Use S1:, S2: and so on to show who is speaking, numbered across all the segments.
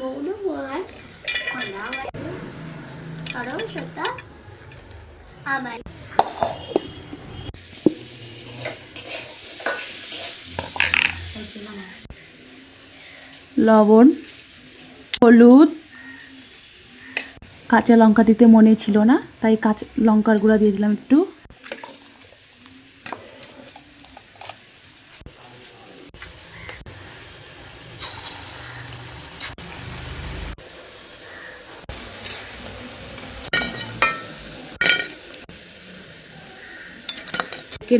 S1: Bốn người. Còn đó vậy. Còn đó sụt đó. À mà.
S2: লবণ, হলুদ, কাঁচা লঙ্কা দিতে মনে ছিল না, তাই কাঁচা লঙ্কার গুঁড়া দিয়ে দিলাম একটু।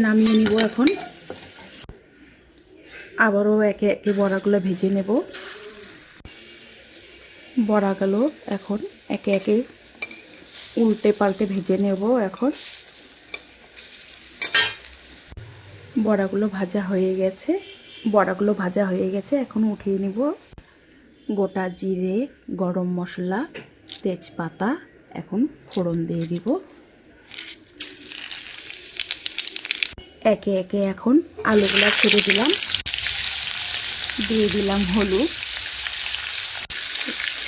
S2: নামিয়ে নিব এখন। আবারও একে একে বড়াগুলো ভেজে নেব। বড়াগুলো এখন একে একে উল্টে পাল্টে ভেজে নেব। এখন বড়াগুলো ভাজা হয়ে গেছে। এখন উঠিয়ে নেব। গোটা জিরে, গরম মশলা, তেজপাতা এখন ফোড়ন দিয়ে দিব। একে একে এখন আলুগুলা ছেড়ে দিলাম। দিয়ে দিলাম হলুদ,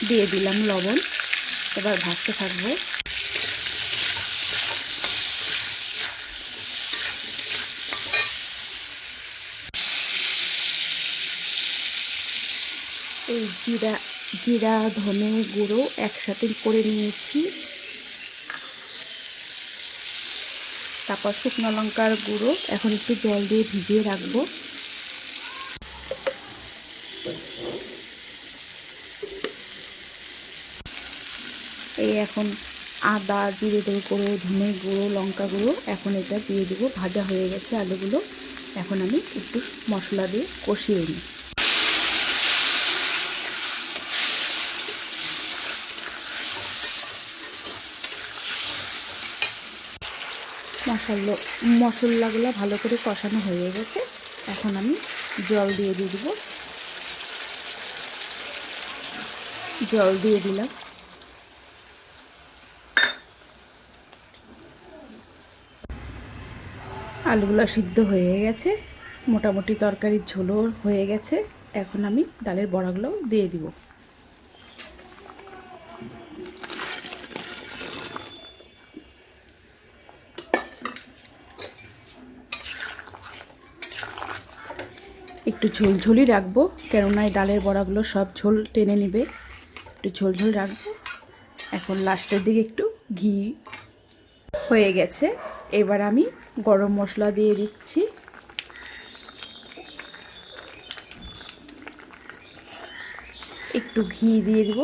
S2: দিয়ে দিলাম লবণ। এবার ভাজতে থাকবো। এই জিরা ধনে গুঁড়ো একসাথে করে নিয়েছি। তারপর শুকনো লঙ্কার গুঁড়ো এখন একটু জল দিয়ে ভিজিয়ে রাখবো। এই এখন আদা, জিরে গুঁড়ো, ধনে গুঁড়ো, লঙ্কা গুঁড়ো এখন এটা দিয়ে দেবো। ভাজা হয়ে গেছে আলুগুলো। এখন আমি একটু মশলা দিয়ে কষিয়ে নিই। মশলাগুলো ভালো করে কষানো হয়ে গেছে। এখন আমি জল দিয়ে দিব। জল দিয়ে দিলাম। আলুগুলো সিদ্ধ হয়ে গেছে, মোটামুটি তরকারির ঝোলও হয়ে গেছে। এখন আমি ডালের বড়াগুলো দিয়ে দিব। একটু ঝোলঝোলই রাখবো, কেননা এই ডালের বড়াগুলো সব ঝোল টেনে নেবে। একটু ঝোলঝোল রাখবো। এখন লাস্টের দিকে একটু ঘি হয়ে গেছে। এবার আমি গরম মশলা দিয়ে দিচ্ছি। একটু ঘি দিয়ে দিব।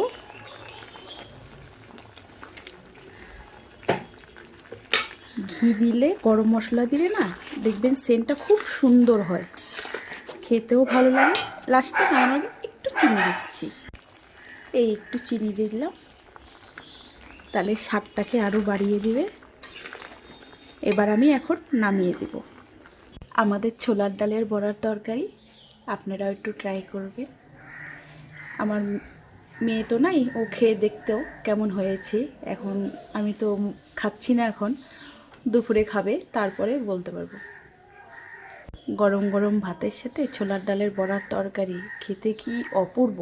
S2: ঘি দিলে, গরম মশলা দিলে না, দেখবেন সেন্টটা খুব সুন্দর হয়, খেতেও ভালো লাগে। লাস্টে নামানোর আগে একটু চিনি দিচ্ছি। এই একটু চিনি দিয়ে দিলাম, তাহলে স্বাদটাকে আরও বাড়িয়ে দিবে। এবার আমি এখন নামিয়ে দেব আমাদের ছোলার ডালের বড়ার তরকারি। আপনারাও একটু ট্রাই করবেন। আমার মেয়ে তো নাই, ও খেয়ে দেখতেও কেমন হয়েছে। এখন আমি তো খাচ্ছি না, এখন দুপুরে খাবে, তারপরে বলতে পারবো। গরম গরম ভাতের সাথে ছোলার ডালের বড়ার তরকারি খেতে কি অপূর্ব।